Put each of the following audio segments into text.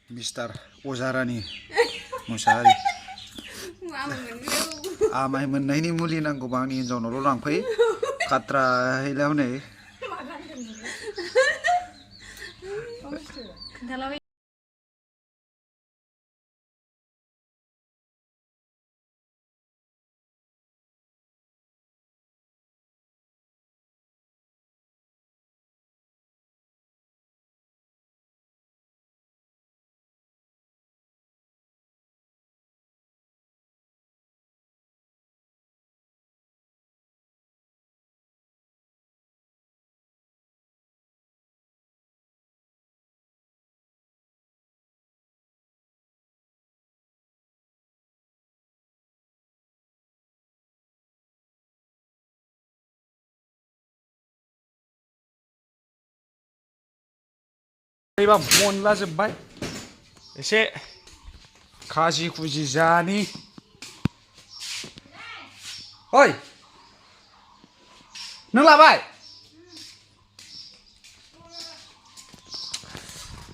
mister अजारानि Mushahary आमाय मोननायनि मुलि नांगौबा आंनि हिनजावनावल' लांफै खात्रा हैलाव नै एबा मोनला जोब्बाय एसे खाजि खुजि जानि ओइ नों लाबाय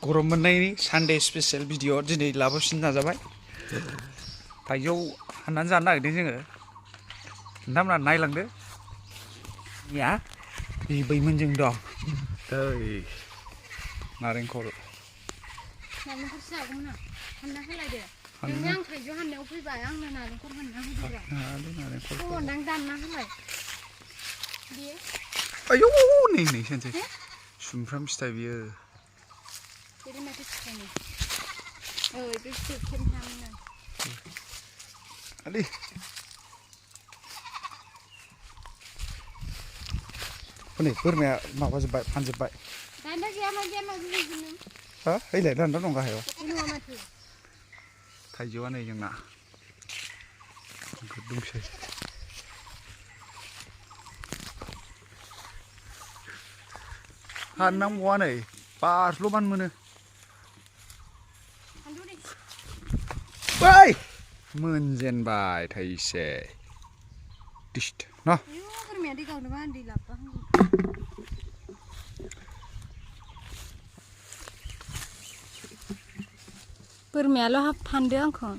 गरम मोननायनि सानडे स्पेशल भिडिअ दिनै लाबोफिननो नाजाबाय थाइजौ हाननानै जानो नागिरदों जोङो नोंथांमोना नायलांदो या बैमोनजों दं ओइ नारेंखल जागौमोन आं हानना होलायदो नोंनो आं थाइजौ हाननायाव फैबाय आंनो नारेंखल हानना होदोब्रा खमनदां दानना होलाय बेयो आयौ नै सानसे सुमफ्राम फिथाइ बियो बेनो माथो फिथाइनि बे फिथाइ खेबनानै आदै हनै बोरमाया माबाजोब्बाय फानजोब्बाय दान्दा गैया मा बिदिनो हा हैलाय दान्दा दं गाहायाव नङा माथो थाइजौआ नै जोंना दंसै हाननांगौआ नै बारल'बानो मोनो बै मोनजेनबाय थाइसे दिस्ट न बोरमाया दै गावनोबा दै लाबोबा हामगौ बोरमायाल' हाब फानदो आंखौ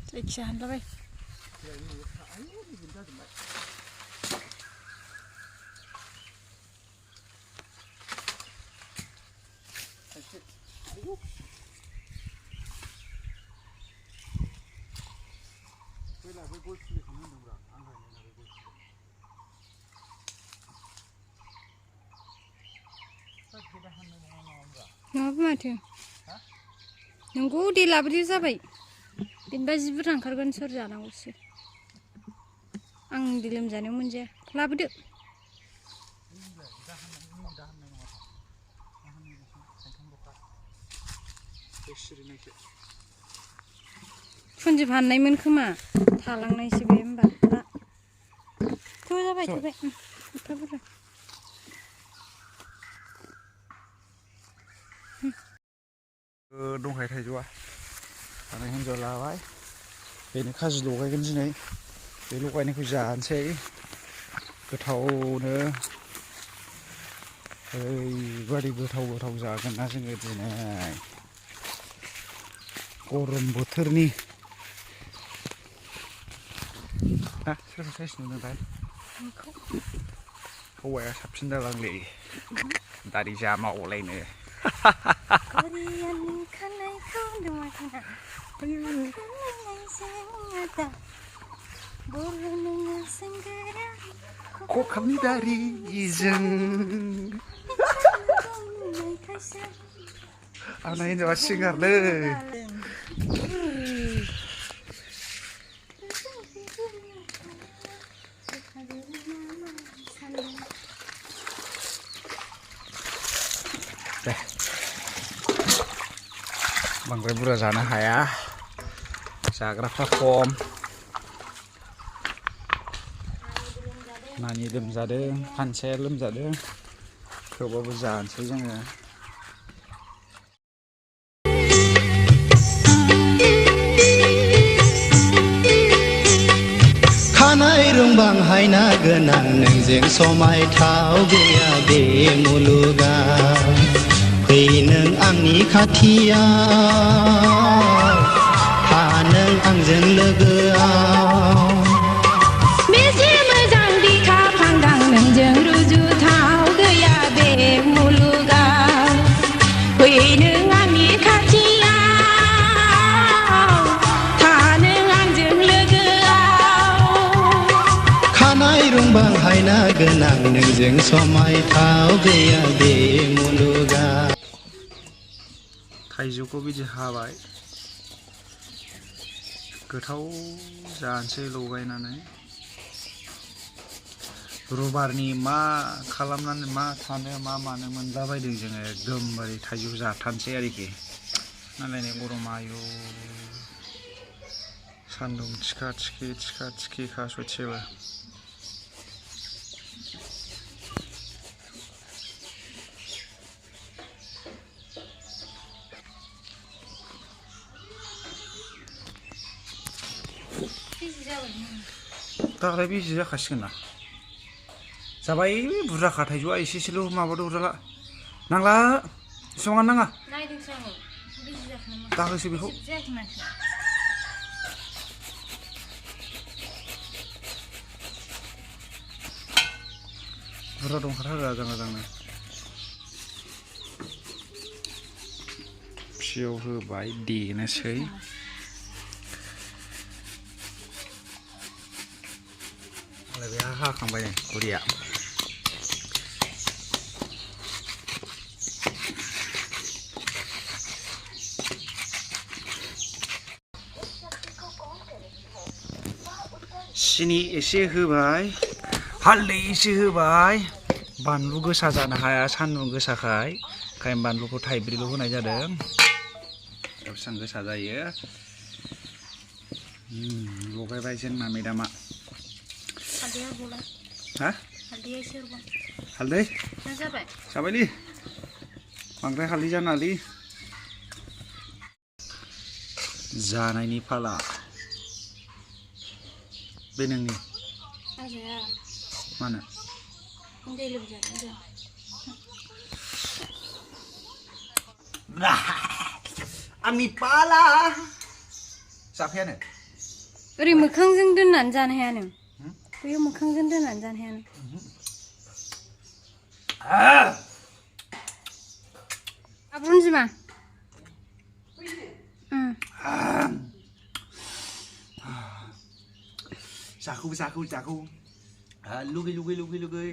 जायखिया हानलाबाय नङाबा माथो नोंगौ दे लाबोदो जाबाय बेनिफ्राय जि बुरजा ओंखारगोन सोर जानांगौसो आं दै लोमजानायाव मोनजाया लाबोदो फुन्जि फाननायमोन खोमा थालांनायसो बे होमबा थ' जाबाय थबाय एफा बुरजा दंखायो थाइजौआ आरो हिन्जाव लाबाय बेनो खाजि लगायगोन दिनै बे लगायनायखौ जानोसै गोथावनो ओरैबादि गोथाव जागोन ना जोङो दिनै गरम बोथोरनि सोरबा साइस नुदोंथाय हौवाया साबसिन जालांलै दारि जामावलायनो खखाबनि दारिजों आंना हिन्जावा सिंगारलै बांद्राय बुरजा जानो हाया जाग्राफ्रा खम नानि लोमजादों फानसाया लोमजादों थेवबाबो जानोसै जोङो खानाय रुंबां हायना गोनां नोंजों समायथाव गैया बे मुलुगाव फै नों आंनि खाथियाव था नों आंजों लोगोआव बेसे मोजां बिखा फांदां नोंजों रुजुथाव गैया बे मुलुगाव फै नों आंनि खाथियाव था नों आंजों लोगोआव खानाय रुंबां हायना गोनां नोंजों समायथाव गैया बे मुलुगाव थाइजौखौ बिदि हाबाय गोथाव जानोसै लगायनानै रबारनि मा खालामनानै मा थानो मा मानो मोनलाबायदों जोङो एकदमबारे थाइजौ जाथारनोसै आरोखि नालाय गरमा आयु सान्दुं थिखा थिखि सयथिबो दालाय बेसे जाखासिगोन ना जाबाय बुरजाखा थाइजौआ एसेसेल' माबादो अरजाला नांला एसेबां नाङा दाहोसै बेखौ बुरजा दंखाथारो आजां फियाव होबाय देनोसै बे हाखांबाय गुरिया सिनि एसे होबाय हालदै एसे होबाय बानलु गोसा जानो हाया सान्दुं गोसाखाय ओंखायनो बानलुखौ थाइब्रैल' होनाय जादों बेसेबां गोसा जायो लगायबाय जोंना मेदामा हा हालदै जाबायलै बांद्राय हालदै जानाङालै जानायनि फाला बे नोंनि मानो आंनि पाला जाफैयानो ओरै मोखांजों दोननानै जानो हाया नों बैयाव मोखांजों दोननानै जानो हाया नों आब्रुनजिमा जाखौ लुगै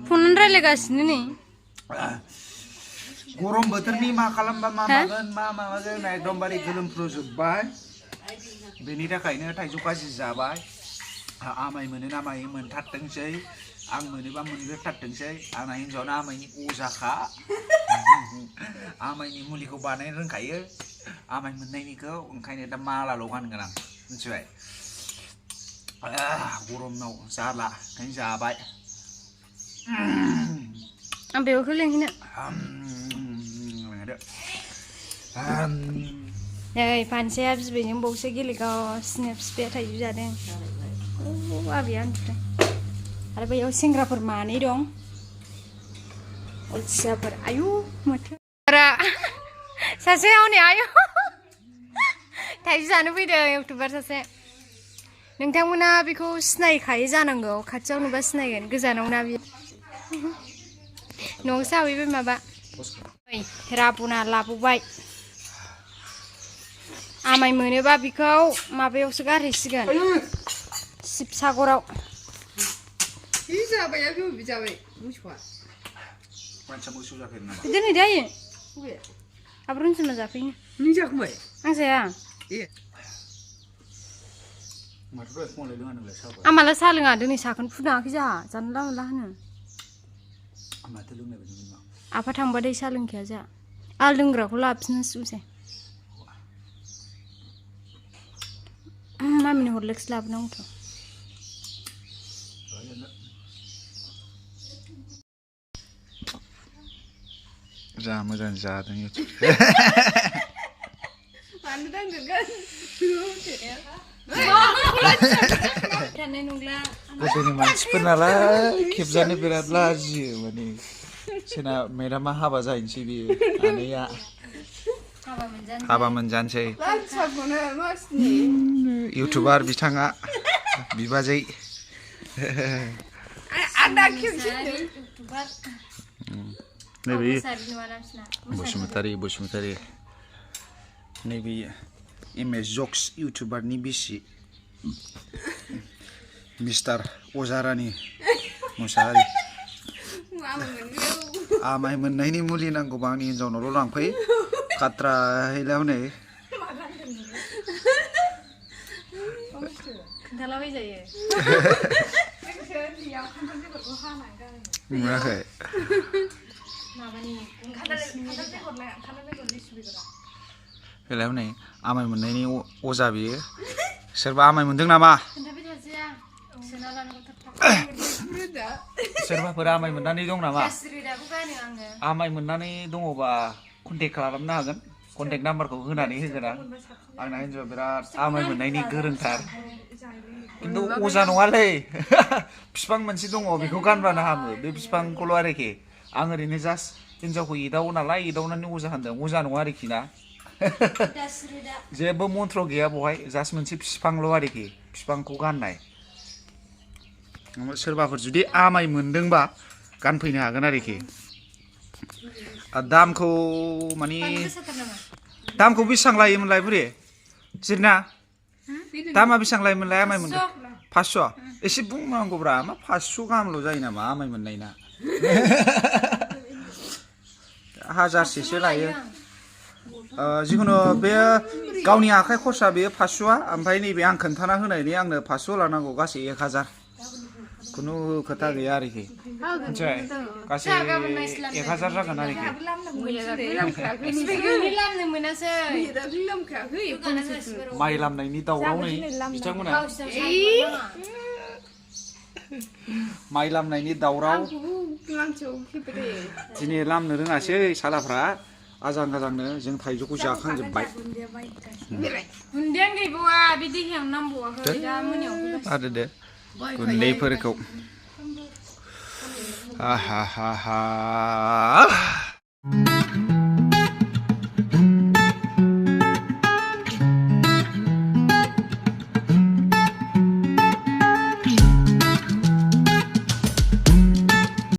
फन रायलायगासिनो नै गरम बोथोरनि मा खालामबा मा मागोन मा माबागोन एकदमबारे गोलोमफ्रुजोब्बाय बेनि थाखायनो थाइजौ खाजि जाबाय आमाय मोनो ना मायो मोनथारथोंसै आं मोनोबा मोनग्रोथारथोंसै आंना हिन्जावना आमायनि अजाखा आमायनि मुलिखौ बानायनो रोंखायो आमाय मोननायनिखौ ओंखायनो दा मालाल' गानगोन आं मिथिबाय गरमाव जाला ओंखायनो जाबाय आं बेवखौ लेंहैनो नै फानसेया बिबैजों बावसो गेलेगासिनो बिफाया थाइजौ जादों आबैया उन्दुदों आरो बैयाव सेंग्राफोर मानै दं अलसियाफोर आयु माथो सासे हनै आयु थाइजौ जानो फैदों इउटुबार सासे नोंथांमोना बेखौ सिनायखायो जानांगौ खाथियाव नुबा सिनायगोन गोजानावना बे न'आव जाहैबाय माबा राबुना लाबोबाय आमाय मोनोबा बेखौ माबायावसो गारहैसिगोन शिबसागराव दोनै दायो आब्रुनसो मा जाफैनो नों जाखांबाय आं जाया ए माथो दहाय फुङावलाय लोङा नोंलाय साहाखौ आं माला साहा लोङा दिनै साहाखौनो फुदुङाखै जाहा जानला मोनला होनो माथो लोंनाय बायदि मोनबा आफा थांबाथाय साहा लोंखाया जाहा आं लोंग्राखौ लाबोफिननांसिगौसै मामिनो हरलेक्स लाबोनांगौथ' जा मोजां जादों मानो दांगोन थानाय नंला गोदोनि मानसिफोर नालाय खेबजानो बिराद लाजियो माने सोना मेदामा हाबा जाहैनोसै बियो आनैया हाबा मोनजानोसै लान्साखौनो मासनि इउटुबार बिथाङा बिबाजै आदा खेबसेनो नैबे बसुमतारी नैबे एमएस जक्स इउटुबारनि बिसि मिस्टार अजारानि मुसाहारि आमाय मोननायनि मुलि नांगौबा आंनि हिन्जावनावल' लांफै खात्रा हैलायाव नै खोन्थालाबाय जायो नुवाखै हैलायाव नै आमाय मोननायनि अजा बियो सोरबा आमाय मोनदों नामा सोरबाफोर आमाय मोननानै दं नामा आमाय मोननानै दङबा कन्टेक्ट खालामनो हागोन कन्टेक्ट नाम्बारखौ होनानै होगोन आंना हिन्जावा बिराद आमाय मोननायनि गोरोंथार खिन्थु अजा नङालै बिफां मोनसे दङ बेखौ गानबानो हामो बे बिफांखौल' आरोखि आं ओरैनो जास्ट हिन्जावखौ एदावो नालाय एदावनानै अजा होनदों अजा नङा आरोखि ना जेबो मन्त्र गैया बहाय जास्ट मोनसे बिफांल' आरोखि बिफांखौ गाननाय सोरबाफोर जुदि आमाय मोनदोंबा गानफैनो हागोन आरोखि दामखौ माने दामखौ बेसेबां लायोमोनलाय बुरि जिरना दामा बेसेबां लायोमोनलाय आमाय मोनदों 500 एसे बुंनांगौब्रा मा 500 गाहामल' जायो नामा आमाय मोननायना 1000सेसो लायो जिखुनु बे गावनि आखाइ खरसा बेयो 500आ ओमफ्राय नैबे आं खोन्थाना होनायनि आंनो 500 लानांगौ गासै 1000 खुनु खोथा गैया आरोखि मिथिबाय गासै 1000 जागोन आरोखि माइ लामनायनि दावराव नै बिथांमोना माइ लामनायनि दावराव दिनै लामनो रोङासै सालाफ्रा आजां गाजांनो जों थाइजौखौ जाखांजोब्बाय आरो दे गुन्दैफोरखौ